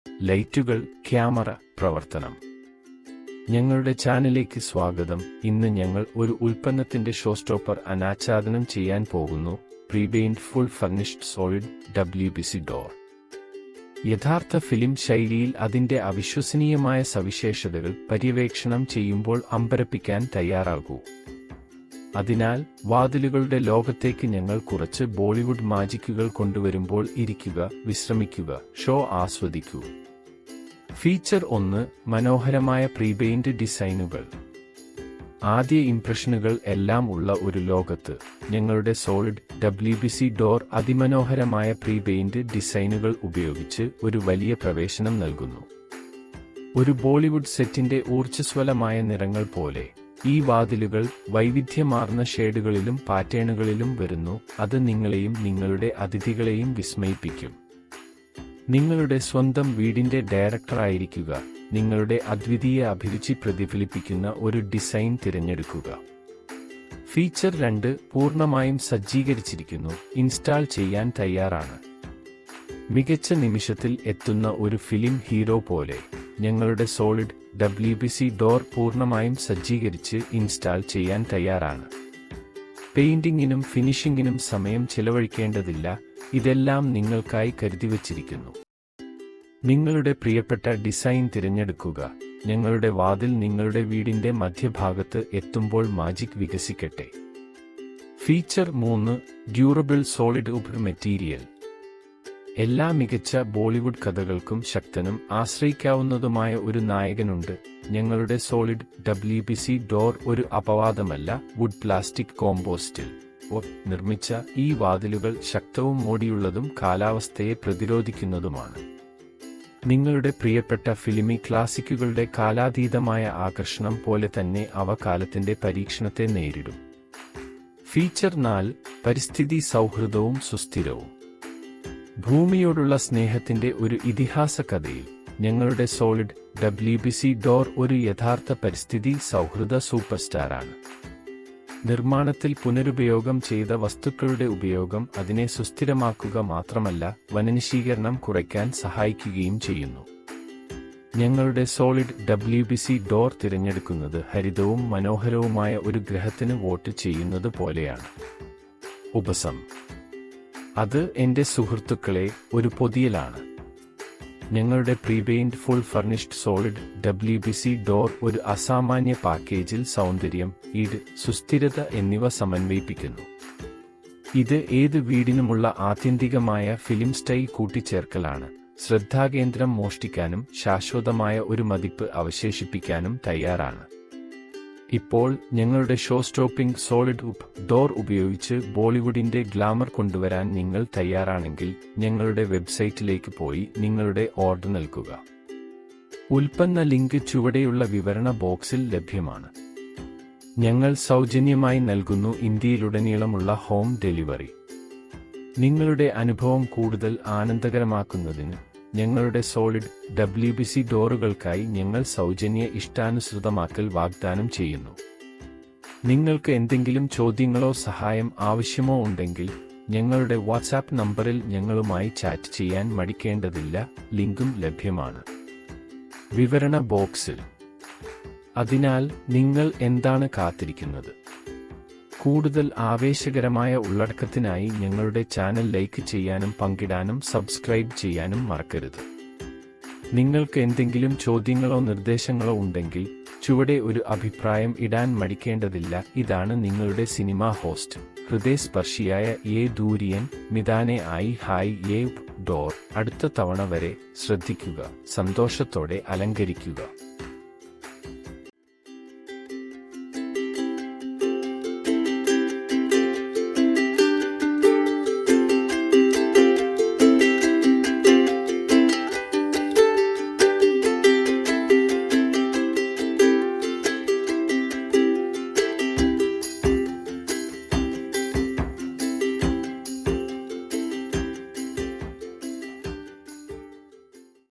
ലൈറ്റുകൾ, ക്യാമറ, പ്രവർത്തനം. ഞങ്ങളുടെ ചാനലിലേക്ക് സ്വാഗതം. ഇന്ന് ഞങ്ങൾ ഒരു ഉൽപ്പന്നത്തിന്റെ ഷോസ്റ്റോപ്പർ അനാച്ഛാദനം ചെയ്യാൻ പോകുന്നു. Prepaint full furnished solid WPC door. യഥാർത്ഥ ഫിലിം ശൈലിയിൽ അതിന്റെ അവിശ്വസനീയമായ സവിശേഷതകൾ പര്യവേക്ഷണം ചെയ്യുമ്പോൾ അമ്പരപ്പിക്കാൻ തയ്യാറാകൂ. അതിനാൽ വാതിലുകളുടെ ലോകത്തേക്ക് ഞങ്ങൾ കുറച്ച് ബോളിവുഡ് മാജിക്കുകൾ കൊണ്ടുവരുമ്പോൾ ഇരിക്കുക, വിശ്രമിക്കുക, ഷോ ആസ്വദിക്കൂ. ഫീച്ചർ 1: മനോഹരമായ പ്രീപെയിന്റ് ഡിസൈനുകൾ. ആദ്യ ഇംപ്രഷനുകൾ എല്ലാം ഉള്ള ഒരു ലോകത്ത് ഞങ്ങളുടെ സോളിഡ് WPC ഡോർ അതിമനോഹരമായ പ്രീപെയിന്റ് ഡിസൈനുകൾ ഉപയോഗിച്ച് ഒരു വലിയ പ്രവേശനം നൽകുന്നു. ഒരു ബോളിവുഡ് സെറ്റിന്റെ ഊർജ്ജസ്വലമായ നിറങ്ങൾ പോലെ ഈ വാതിലുകൾ വൈവിധ്യമാർന്ന ഷേഡുകളിലും പാറ്റേണുകളിലും വരുന്നു. അത് നിങ്ങളെയും നിങ്ങളുടെ അതിഥികളെയും വിസ്മയിപ്പിക്കും. നിങ്ങളുടെ സ്വന്തം വീടിന്റെ ഡയറക്ടറായിരിക്കുക. നിങ്ങളുടെ അദ്വിതീയ അഭിരുചി പ്രതിഫലിപ്പിക്കുന്ന ഒരു ഡിസൈൻ തിരഞ്ഞെടുക്കുക. ഫീച്ചർ 2: പൂർണ്ണമായും സജ്ജീകരിച്ചിരിക്കുന്നു, ഇൻസ്റ്റാൾ ചെയ്യാൻ തയ്യാറാണ്. മികച്ച നിമിഷത്തിൽ എത്തുന്ന ഒരു ഫിലിം ഹീറോ പോലെ ഞങ്ങളുടെ സോളിഡ് WPC ഡോർ പൂർണ്ണമായും സജ്ജീകരിച്ച് ഇൻസ്റ്റാൾ ചെയ്യാൻ തയ്യാറാണ്. പെയിന്റിങ്ങിനും ഫിനിഷിംഗിനും സമയം ചെലവഴിക്കേണ്ടതില്ല. ഇതെല്ലാം നിങ്ങൾക്കായി കരുതിവച്ചിരിക്കുന്നു. നിങ്ങളുടെ പ്രിയപ്പെട്ട ഡിസൈൻ തിരഞ്ഞെടുക്കുക. ഞങ്ങളുടെ വാതിൽ നിങ്ങളുടെ വീടിന്റെ മധ്യഭാഗത്ത് എത്തുമ്പോൾ മാജിക് വികസിക്കട്ടെ. Feature 3: durable solid wood material. എല്ലാ മികച്ച ബോളിവുഡ് കഥകൾക്കും ശക്തനും ആശ്രയിക്കാവുന്നതുമായ ഒരു നായകനുണ്ട്. ഞങ്ങളുടെ സോളിഡ് WPC ഡോർ ഒരു അപവാദമല്ല. വുഡ് പ്ലാസ്റ്റിക് കോമ്പോസിറ്റിൽ നിർമ്മിച്ച ഈ വാതിലുകൾ ശക്തവും മോടിയുള്ളതും കാലാവസ്ഥയെ പ്രതിരോധിക്കുന്നതുമാണ്. നിങ്ങളുടെ പ്രിയപ്പെട്ട ഫിലിമി ക്ലാസിക്കുകളുടെ കാലാതീതമായ ആകർഷണം പോലെ തന്നെ അവ കാലത്തിന്റെ പരീക്ഷണത്തെ നേരിടും. ഫീച്ചർ 4: പരിസ്ഥിതി സൗഹൃദവും സുസ്ഥിരവും. ഭൂമിയോടുള്ള സ്നേഹത്തിന്റെ ഒരു ഇതിഹാസ കഥയിൽ ഞങ്ങളുടെ സോളിഡ് WPC ഡോർ ഒരു യഥാർത്ഥ പരിസ്ഥിതി സൗഹൃദ സൂപ്പർസ്റ്റാറാണ്. നിർമ്മാണത്തിൽ പുനരുപയോഗം ചെയ്ത വസ്തുക്കളുടെ ഉപയോഗം അതിനെ സുസ്ഥിരമാക്കുക മാത്രമല്ല, വനനശീകരണം കുറയ്ക്കാൻ സഹായിക്കുകയും ചെയ്യുന്നു. ഞങ്ങളുടെ സോളിഡ് WPC ഡോർ തിരഞ്ഞെടുക്കുന്നത് ഹരിതവും മനോഹരവുമായ ഒരു ഗ്രഹത്തിന് വോട്ട് ചെയ്യുന്നത് പോലെയാണ്. ഉപസം: അത് എന്റെ സുഹൃത്തുക്കളെ ഒരു പൊതിയലാണ്. ഞങ്ങളുടെ prepaint full furnished solid WPC door ഒരു അസാമാന്യ പാക്കേജിൽ സൗന്ദര്യം, ഈട്, സുസ്ഥിരത എന്നിവ സമന്വയിപ്പിക്കുന്നു. ഇത് ഏത് വീടിനുമുള്ള ആത്യന്തികമായ ഫിലിം സ്റ്റൈൽ കൂട്ടിച്ചേർക്കലാണ്. ശ്രദ്ധാകേന്ദ്രം മോഷ്ടിക്കാനും ശാശ്വതമായ ഒരു മതിപ്പ് അവശേഷിപ്പിക്കാനും തയ്യാറാണ്. ഇപ്പോൾ ഞങ്ങളുടെ ഷോ സ്റ്റോപ്പിംഗ് സോളിഡ് ഡോർ ഉപയോഗിച്ച് ബോളിവുഡിന്റെ ഗ്ലാമർ കൊണ്ടുവരാൻ നിങ്ങൾ തയ്യാറാണെങ്കിൽ ഞങ്ങളുടെ വെബ്സൈറ്റിലേക്ക് പോയി നിങ്ങളുടെ ഓർഡർ നൽകുക. ഉൽപ്പന്ന ലിങ്ക് ചുവടെയുള്ള വിവരണ ബോക്സിൽ ലഭ്യമാണ്. ഞങ്ങൾ സൗജന്യമായി നൽകുന്നു ഇന്ത്യയിലുടനീളമുള്ള ഹോം ഡെലിവറി. നിങ്ങളുടെ അനുഭവം കൂടുതൽ ആനന്ദകരമാക്കുന്നതിന് ഞങ്ങളുടെ സോളിഡ് WPC ഡോറുകൾക്കായി ഞങ്ങൾ സൗജന്യ ഇഷ്ടാനുസൃതമാക്കൽ വാഗ്ദാനം ചെയ്യുന്നു. നിങ്ങൾക്ക് എന്തെങ്കിലും ചോദ്യങ്ങളോ സഹായം ആവശ്യമോ ഉണ്ടെങ്കിൽ ഞങ്ങളുടെ വാട്സാപ്പ് നമ്പറിൽ ഞങ്ങളുമായി ചാറ്റ് ചെയ്യാൻ മടിക്കേണ്ടതില്ല. ലിങ്കും ലഭ്യമാണ് വിവരണ ബോക്സിൽ. അതിനാൽ നിങ്ങൾ എന്താണ് കാത്തിരിക്കുന്നത്? കൂടുതൽ ആവേശകരമായ ഉള്ളടക്കത്തിനായി ഞങ്ങളുടെ ചാനൽ ലൈക്ക് ചെയ്യാനും പങ്കിടാനും സബ്സ്ക്രൈബ് ചെയ്യാനും മറക്കരുത്. നിങ്ങൾക്ക് എന്തെങ്കിലും ചോദ്യങ്ങളോ നിർദ്ദേശങ്ങളോ ഉണ്ടെങ്കിൽ ചുവടെ ഒരു അഭിപ്രായം ഇടാൻ മടിക്കേണ്ടതില്ല. ഇതാണ് നിങ്ങളുടെ സിനിമാ ഹോസ്റ്റ്, ഹൃദയസ്പർശിയായ ദൂരിയൻ മിതാനെ ആയി. Hi door. അടുത്ത തവണ വരെ ശ്രദ്ധിക്കുക, സന്തോഷത്തോടെ അലങ്കരിക്കുക.